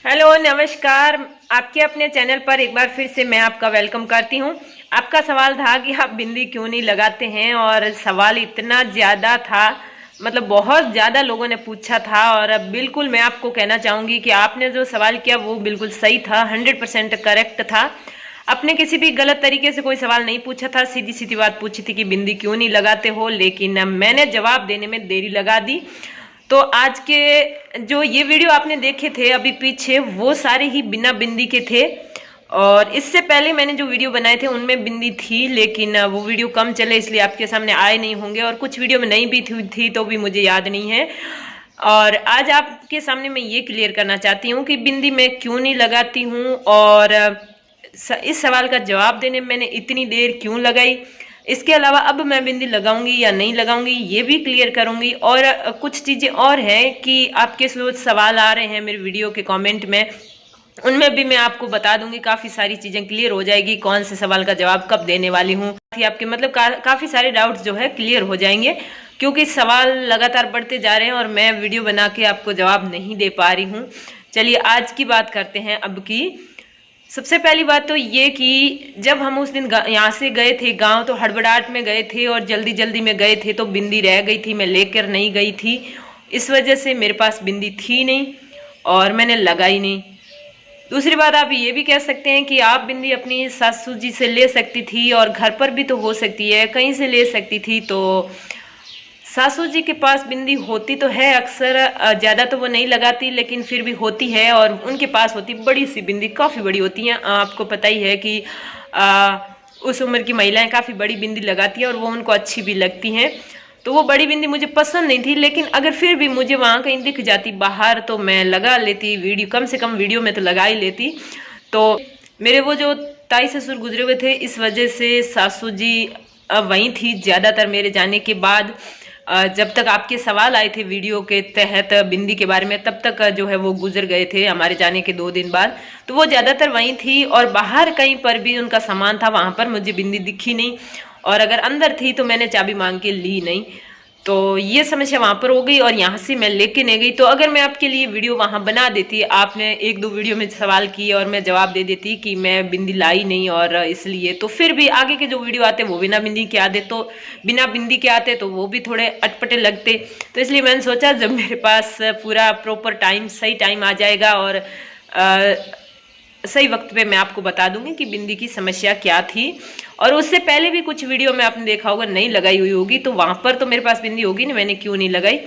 Hello नमस्कार। आपके अपने चैनल पर एक बार फिर से मैं आपका वेलकम करती हूँ। आपका सवाल था कि आप बिंदी क्यों नहीं लगाते हैं, और सवाल इतना ज़्यादा था, मतलब बहुत ज़्यादा लोगों ने पूछा था। और अब बिल्कुल मैं आपको कहना चाहूँगी कि आपने जो सवाल किया वो बिल्कुल सही था, 100% करेक्ट था। आपने किसी भी गलत तरीके से कोई सवाल नहीं पूछा था, सीधी सीधी बात पूछी थी कि बिंदी क्यों नहीं लगाते हो, लेकिन मैंने जवाब देने में देरी लगा दी। तो आज के जो ये वीडियो आपने देखे थे अभी पीछे, वो सारे ही बिना बिंदी के थे। और इससे पहले मैंने जो वीडियो बनाए थे उनमें बिंदी थी, लेकिन वो वीडियो कम चले इसलिए आपके सामने आए नहीं होंगे, और कुछ वीडियो में नहीं भी थी तो भी मुझे याद नहीं है। और आज आपके सामने मैं ये क्लियर करना चाहती हूँ कि बिंदी मैं क्यों नहीं लगाती हूँ, और इस सवाल का जवाब देने में मैंने इतनी देर क्यों लगाई। इसके अलावा अब मैं बिंदी लगाऊंगी या नहीं लगाऊंगी ये भी क्लियर करूंगी। और कुछ चीज़ें और हैं कि आपके जो सवाल आ रहे हैं मेरे वीडियो के कमेंट में, उनमें भी मैं आपको बता दूंगी। काफ़ी सारी चीज़ें क्लियर हो जाएगी, कौन से सवाल का जवाब कब देने वाली हूँ। आपके मतलब काफ़ी सारे डाउट्स जो है क्लियर हो जाएंगे, क्योंकि सवाल लगातार बढ़ते जा रहे हैं और मैं वीडियो बना के आपको जवाब नहीं दे पा रही हूँ। चलिए आज की बात करते हैं अब की। सबसे पहली बात तो ये कि जब हम उस दिन यहाँ से गए थे गांव, तो हड़बड़ाहट में गए थे और जल्दी जल्दी में गए थे, तो बिंदी रह गई थी, मैं लेकर नहीं गई थी। इस वजह से मेरे पास बिंदी थी नहीं और मैंने लगाई नहीं। दूसरी बात, आप ये भी कह सकते हैं कि आप बिंदी अपनी सासू जी से ले सकती थी, और घर पर भी तो हो सकती है, कहीं से ले सकती थी। तो सासू जी के पास बिंदी होती तो है अक्सर, ज़्यादा तो वो नहीं लगाती लेकिन फिर भी होती है। और उनके पास होती बड़ी सी बिंदी, काफ़ी बड़ी होती हैं। आपको पता ही है कि उस उम्र की महिलाएं काफ़ी बड़ी बिंदी लगाती हैं और वो उनको अच्छी भी लगती हैं। तो वो बड़ी बिंदी मुझे पसंद नहीं थी, लेकिन अगर फिर भी मुझे वहाँ कहीं दिख जाती बाहर तो मैं लगा लेती। वीडियो कम से कम वीडियो में तो लगा ही लेती। तो मेरे वो जो ताई ससुर गुजरे हुए थे, इस वजह से सासू जी वहीं थी ज़्यादातर मेरे जाने के बाद। जब तक आपके सवाल आए थे वीडियो के तहत बिंदी के बारे में, तब तक जो है वो गुजर गए थे हमारे जाने के 2 दिन बाद। तो वो ज़्यादातर वहीं थी, और बाहर कहीं पर भी उनका सामान था वहाँ पर मुझे बिंदी दिखी नहीं, और अगर अंदर थी तो मैंने चाबी मांग के ली नहीं। तो ये समस्या वहाँ पर हो गई और यहाँ से मैं लेके नहीं गई। तो अगर मैं आपके लिए वीडियो वहाँ बना देती, आपने 1-2 वीडियो में सवाल किए और मैं जवाब दे देती कि मैं बिंदी लाई नहीं और इसलिए, तो फिर भी आगे के जो वीडियो आते वो बिना बिंदी के आते, तो बिना बिंदी के आते तो वो भी थोड़े अटपटे लगते। तो इसलिए मैंने सोचा जब मेरे पास पूरा प्रॉपर टाइम, सही टाइम आ जाएगा और सही वक्त पे मैं आपको बता दूंगी कि बिंदी की समस्या क्या थी। और उससे पहले भी कुछ वीडियो में आपने देखा होगा नहीं लगाई हुई होगी, तो वहां पर तो मेरे पास बिंदी होगी नहीं, मैंने क्यों नहीं लगाई।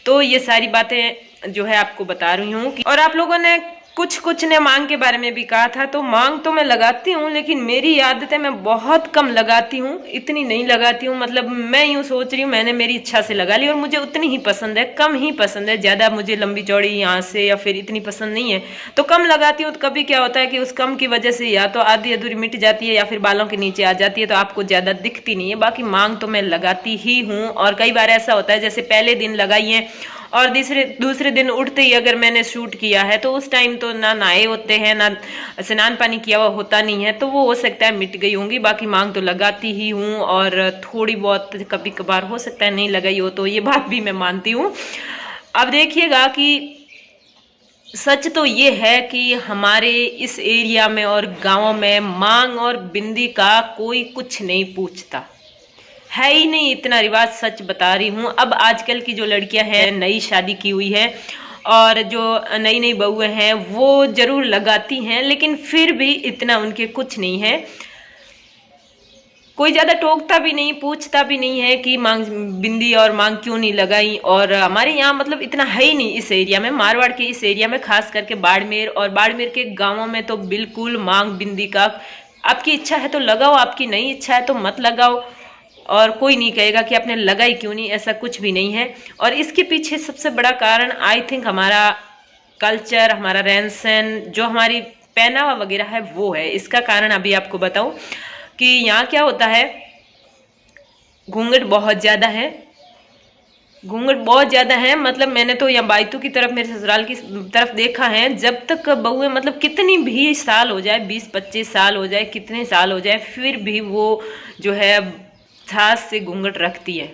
तो ये सारी बातें जो है आपको बता रही हूँ। और आप लोगों ने कुछ ने मांग के बारे में भी कहा था, तो मांग तो मैं लगाती हूँ, लेकिन मेरी आदत है मैं बहुत कम लगाती हूँ, इतनी नहीं लगाती हूँ। मतलब मैं यूँ सोच रही हूँ, मैंने मेरी इच्छा से लगा ली और मुझे उतनी ही पसंद है, कम ही पसंद है। ज़्यादा मुझे लंबी चौड़ी यहाँ से या फिर इतनी पसंद नहीं है, तो कम लगाती हूँ। तो कभी क्या होता है कि उस कम की वजह से या तो आधी अधूरी मिट जाती है या फिर बालों के नीचे आ जाती है, तो आपको ज़्यादा दिखती नहीं है। बाकी मांग तो मैं लगाती ही हूँ। और कई बार ऐसा होता है जैसे पहले दिन लगाई है और दूसरे दिन उठते ही अगर मैंने शूट किया है, तो उस टाइम तो ना नहाए होते हैं, ना स्नान पानी किया हुआ होता नहीं है, तो वो हो सकता है मिट गई होंगी। बाकी मांग तो लगाती ही हूँ, और थोड़ी बहुत कभी कभार हो सकता है नहीं लगाई हो, तो ये बात भी मैं मानती हूँ। अब देखिएगा कि सच तो ये है कि हमारे इस एरिया में और गाँव में मांग और बिंदी का कोई कुछ नहीं पूछता है ही नहीं, इतना रिवाज, सच बता रही हूँ। अब आजकल की जो लड़कियां हैं, नई शादी की हुई है और जो नई नई बहुएं हैं, वो जरूर लगाती हैं, लेकिन फिर भी इतना उनके कुछ नहीं है। कोई ज़्यादा टोकता भी नहीं, पूछता भी नहीं है कि मांग बिंदी और मांग क्यों नहीं लगाई। और हमारे यहाँ मतलब इतना है ही नहीं इस एरिया में, मारवाड़ के इस एरिया में, खास करके बाड़मेर और बाड़मेर के गाँवों में तो बिल्कुल मांग बिंदी का, आपकी इच्छा है तो लगाओ, आपकी नहीं इच्छा है तो मत लगाओ, और कोई नहीं कहेगा कि आपने लगाई क्यों नहीं, ऐसा कुछ भी नहीं है। और इसके पीछे सबसे बड़ा कारण आई थिंक हमारा कल्चर, हमारा रहन सहन, जो हमारी पहनावा वगैरह है वो है। इसका कारण अभी आपको बताऊं कि यहाँ क्या होता है, घूंघट बहुत ज़्यादा है, घूंघट बहुत ज़्यादा है। मतलब मैंने तो यहाँ बाइतू की तरफ, मेरे ससुराल की तरफ देखा है, जब तक बहुएं मतलब कितनी भी साल हो जाए, 20-25 साल हो जाए, कितने साल हो जाए, फिर भी वो जो है सास से घूंघट रखती है।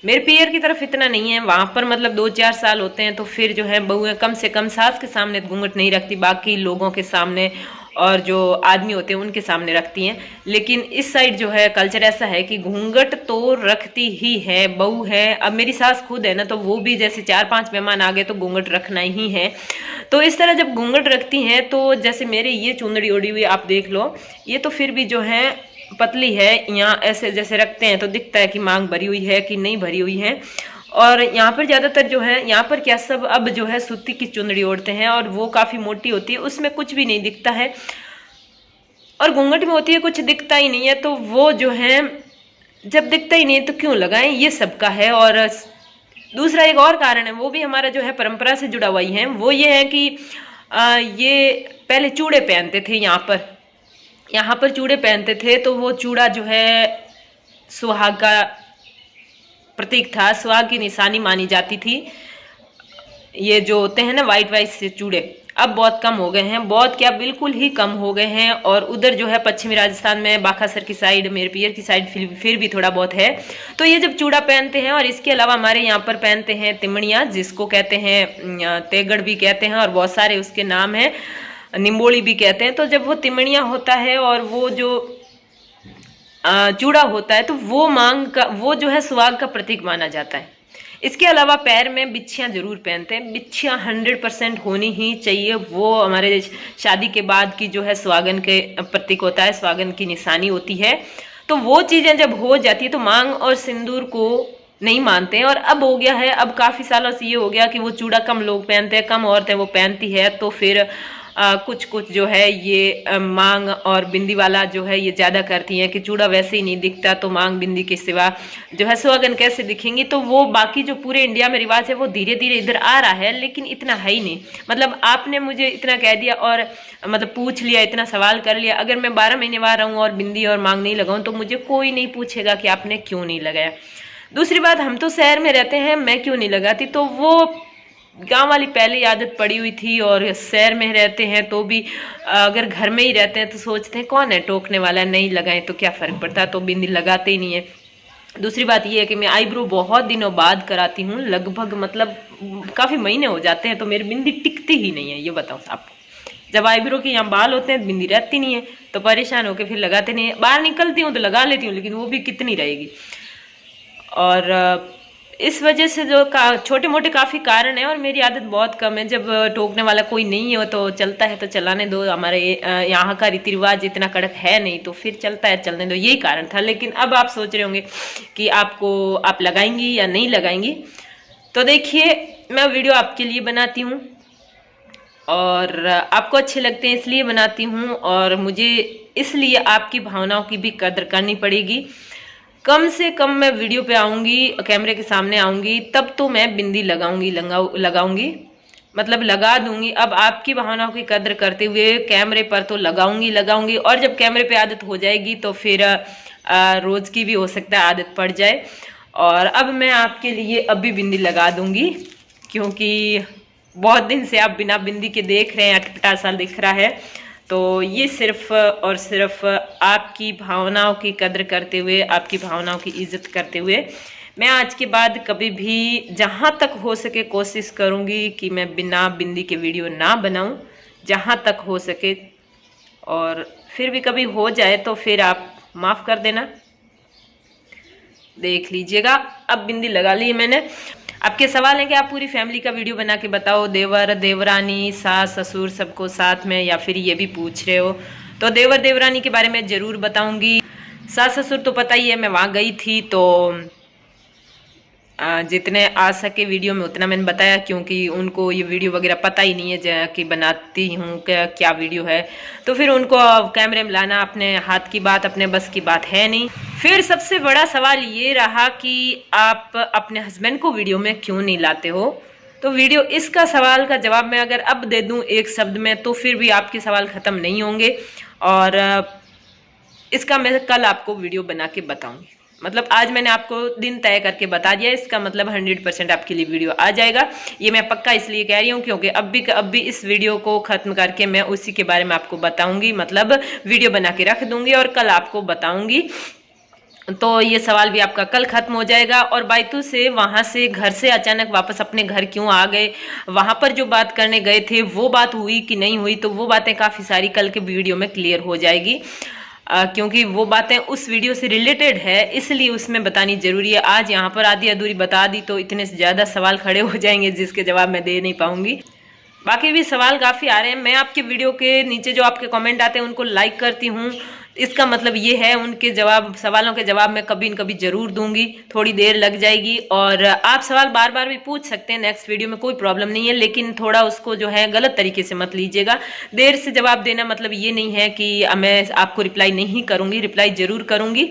मेरे पियर की तरफ इतना नहीं है, वहां पर मतलब 2-4 साल होते हैं तो फिर जो है बहुएं कम से कम सास के सामने घूंघट नहीं रखती, बाकी लोगों के सामने और जो आदमी होते हैं उनके सामने रखती हैं। लेकिन इस साइड जो है कल्चर ऐसा है कि घूंघट तो रखती ही है, बहू है। अब मेरी सास खुद है ना, तो वो भी जैसे 4-5 मेहमान आ गए तो घूंघट रखना ही है। तो इस तरह जब घूंघट रखती हैं तो जैसे मेरे ये चुंदड़ी ओढ़ी हुई आप देख लो, ये तो फिर भी जो है पतली है, यहाँ ऐसे जैसे रखते हैं तो दिखता है कि मांग भरी हुई है कि नहीं भरी हुई है। और यहाँ पर ज्यादातर जो है, यहाँ पर क्या सब अब जो है सूती की चुंदड़ी ओढ़ते हैं और वो काफी मोटी होती है, उसमें कुछ भी नहीं दिखता है, और घूंघट में होती है कुछ दिखता ही नहीं है। तो वो जो है जब दिखता ही नहीं है तो क्यों लगाएं, ये सबका है। और दूसरा एक और कारण है, वो भी हमारा जो है परंपरा से जुड़ा हुआ ही है, वो ये है कि ये पहले चूड़े पहनते थे, यहाँ पर चूड़े पहनते थे, तो वो चूड़ा जो है सुहाग का प्रतीक था, सुहाग की निशानी मानी जाती थी। ये जो होते हैं ना वाइट से चूड़े, अब बहुत कम हो गए हैं, बहुत क्या बिल्कुल ही कम हो गए हैं। और उधर जो है पश्चिमी राजस्थान में बाखासर की साइड, मेरे पियर की साइड फिर भी थोड़ा बहुत है। तो ये जब चूड़ा पहनते हैं, और इसके अलावा हमारे यहाँ पर पहनते हैं तिमड़ियाँ, जिसको कहते हैं तेगड़ भी कहते हैं और बहुत सारे उसके नाम हैं, निम्बोली भी कहते हैं। तो जब वो तिमड़ियाँ होता है और वो जो चूड़ा होता है, तो वो मांग का, वो जो है सुहाग का प्रतीक माना जाता है। इसके अलावा पैर में बिच्छियां जरूर पहनते हैं, बिच्छियां 100% होनी ही चाहिए। वो हमारे शादी के बाद की जो है सुहागन के प्रतीक होता है, सुहागन की निशानी होती है। तो वो चीजें जब हो जाती है तो मांग और सिंदूर को नहीं मानते हैं। और अब हो गया है, अब काफी सालों से ये हो गया कि वो चूड़ा कम लोग पहनते हैं, कम औरतें वो पहनती है। तो फिर कुछ कुछ जो है ये मांग और बिंदी वाला जो है ये ज्यादा करती हैं कि चूड़ा वैसे ही नहीं दिखता, तो मांग बिंदी के सिवा जो है सुहागन कैसे दिखेंगी। तो वो बाकी जो पूरे इंडिया में रिवाज है वो धीरे धीरे इधर आ रहा है, लेकिन इतना है ही नहीं। मतलब आपने मुझे इतना कह दिया और मतलब पूछ लिया, इतना सवाल कर लिया, अगर मैं 12 महीने बाद रहूँ और बिंदी और मांग नहीं लगाऊं तो मुझे कोई नहीं पूछेगा कि आपने क्यों नहीं लगाया। दूसरी बात, हम तो शहर में रहते हैं, मैं क्यों नहीं लगाती, तो वो गांव वाली पहले ही आदत पड़ी हुई थी। और शहर में रहते हैं तो भी अगर घर में ही रहते हैं तो सोचते हैं कौन है टोकने वाला, नहीं लगाएं तो क्या फर्क पड़ता, तो बिंदी लगाते ही नहीं है। दूसरी बात ये है कि मैं आईब्रो बहुत दिनों बाद कराती हूँ, लगभग मतलब काफी महीने हो जाते हैं, तो मेरी बिंदी टिकती ही नहीं है। ये बताओ आपको, जब आईब्रो के यहाँ बाल होते हैं बिंदी रहती नहीं है, तो परेशान होकर फिर लगाते नहीं है। बाहर निकलती हूँ तो लगा लेती हूँ, लेकिन वो भी कितनी रहेगी। और इस वजह से जो छोटे मोटे काफी कारण है, और मेरी आदत बहुत कम है। जब टोकने वाला कोई नहीं हो तो चलता है तो चलाने दो, हमारे यहाँ का रीति रिवाज इतना कड़क है नहीं, तो फिर चलता है, चलने दो, यही कारण था। लेकिन अब आप सोच रहे होंगे कि आप लगाएंगी या नहीं लगाएंगी, तो देखिए मैं वीडियो आपके लिए बनाती हूँ और आपको अच्छे लगते हैं इसलिए बनाती हूँ, और मुझे इसलिए आपकी भावनाओं की भी कदर करनी पड़ेगी। कम से कम मैं वीडियो पे आऊंगी, कैमरे के सामने आऊंगी, तब तो मैं बिंदी लगाऊंगी, मतलब लगा दूंगी। अब आपकी भावनाओं की कदर करते हुए कैमरे पर तो लगाऊंगी, और जब कैमरे पे आदत हो जाएगी तो फिर रोज की भी हो सकता है आदत पड़ जाए। और अब मैं आपके लिए अभी बिंदी लगा दूंगी, क्योंकि बहुत दिन से आप बिना बिंदी के देख रहे हैं, अटपटा सा दिख रहा है। तो ये सिर्फ और सिर्फ आपकी भावनाओं की कदर करते हुए, आपकी भावनाओं की इज्जत करते हुए मैं आज के बाद कभी भी जहाँ तक हो सके कोशिश करूँगी कि मैं बिना बिंदी के वीडियो ना बनाऊँ, जहाँ तक हो सके। और फिर भी कभी हो जाए तो फिर आप माफ़ कर देना। देख लीजिएगा, अब बिंदी लगा ली मैंने। आपके सवाल है कि आप पूरी फैमिली का वीडियो बना के बताओ, देवर देवरानी सास ससुर सबको साथ में, या फिर ये भी पूछ रहे हो, तो देवर देवरानी के बारे में ज़रूर बताऊंगी। सास ससुर तो पता ही है, मैं वहाँ गई थी तो जितने आ सके वीडियो में उतना मैंने बताया, क्योंकि उनको ये वीडियो वगैरह पता ही नहीं है कि बनाती हूँ क्या वीडियो है। तो फिर उनको कैमरे में लाना अपने हाथ की बात, अपने बस की बात है नहीं। फिर सबसे बड़ा सवाल ये रहा कि आप अपने हस्बैंड को वीडियो में क्यों नहीं लाते हो। तो वीडियो, इसका सवाल का जवाब मैं अगर अब दे दूं एक शब्द में तो फिर भी आपके सवाल खत्म नहीं होंगे, और इसका मैं कल आपको वीडियो बना के बताऊंगी। मतलब आज मैंने आपको दिन तय करके बता दिया, इसका मतलब 100% आपके लिए वीडियो आ जाएगा। ये मैं पक्का इसलिए कह रही हूँ क्योंकि अब भी इस वीडियो को खत्म करके मैं उसी के बारे में आपको बताऊंगी, मतलब वीडियो बना के रख दूंगी और कल आपको बताऊंगी। तो ये सवाल भी आपका कल खत्म हो जाएगा। और बायतू से वहां से घर से अचानक वापस अपने घर क्यों आ गए, वहां पर जो बात करने गए थे वो बात हुई कि नहीं हुई, तो वो बातें काफी सारी कल के वीडियो में क्लियर हो जाएगी। क्योंकि वो बातें उस वीडियो से रिलेटेड है, इसलिए उसमें बतानी जरूरी है। आज यहाँ पर आधी अधूरी बता दी तो इतने से ज्यादा सवाल खड़े हो जाएंगे जिसके जवाब मैं दे नहीं पाऊंगी। बाकी भी सवाल काफी आ रहे हैं। मैं आपके वीडियो के नीचे जो आपके कमेंट आते हैं उनको लाइक करती हूँ, इसका मतलब ये है उनके जवाब, सवालों के जवाब मैं कभी न कभी जरूर दूंगी। थोड़ी देर लग जाएगी और आप सवाल बार बार भी पूछ सकते हैं नेक्स्ट वीडियो में, कोई प्रॉब्लम नहीं है, लेकिन थोड़ा उसको जो है गलत तरीके से मत लीजिएगा। देर से जवाब देना मतलब ये नहीं है कि मैं आपको रिप्लाई नहीं करूंगी, रिप्लाई जरूर करूंगी,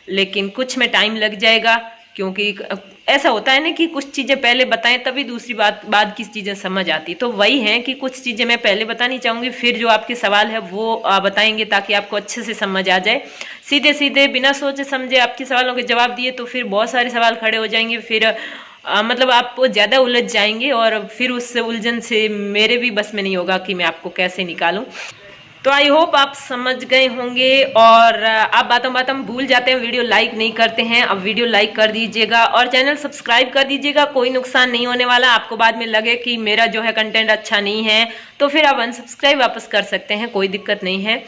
लेकिन कुछ में टाइम लग जाएगा। क्योंकि ऐसा होता है ना कि कुछ चीजें पहले बताएं तभी दूसरी बात बाद की चीजें समझ आती, तो वही है कि कुछ चीजें मैं पहले बतानी चाहूंगी, फिर जो आपके सवाल है वो बताएंगे ताकि आपको अच्छे से समझ आ जाए। सीधे सीधे बिना सोचे समझे आपके सवालों के जवाब दिए तो फिर बहुत सारे सवाल खड़े हो जाएंगे, फिर मतलब आप ज्यादा उलझ जाएंगे और फिर उस उलझन से मेरे भी बस में नहीं होगा कि मैं आपको कैसे निकालूं। तो आई होप आप समझ गए होंगे। और आप बातों बातों में भूल जाते हैं, वीडियो लाइक नहीं करते हैं, अब वीडियो लाइक कर दीजिएगा और चैनल सब्सक्राइब कर दीजिएगा। कोई नुकसान नहीं होने वाला, आपको बाद में लगे कि मेरा जो है कंटेंट अच्छा नहीं है तो फिर आप अनसब्सक्राइब वापस कर सकते हैं, कोई दिक्कत नहीं है।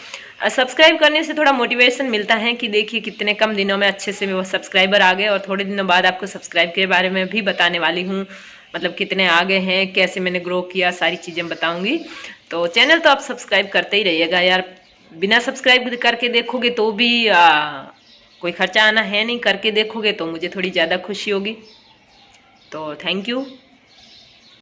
सब्सक्राइब करने से थोड़ा मोटिवेशन मिलता है कि देखिए कितने कम दिनों में अच्छे से वो सब्सक्राइबर आ गए, और थोड़े दिनों बाद आपको सब्सक्राइब के बारे में भी बताने वाली हूँ, मतलब कितने आगे हैं, कैसे मैंने ग्रो किया, सारी चीज़ें बताऊंगी। तो चैनल तो आप सब्सक्राइब करते ही रहिएगा यार, बिना सब्सक्राइब करके देखोगे तो भी कोई खर्चा आना है नहीं, करके देखोगे तो मुझे थोड़ी ज़्यादा खुशी होगी। तो थैंक यू।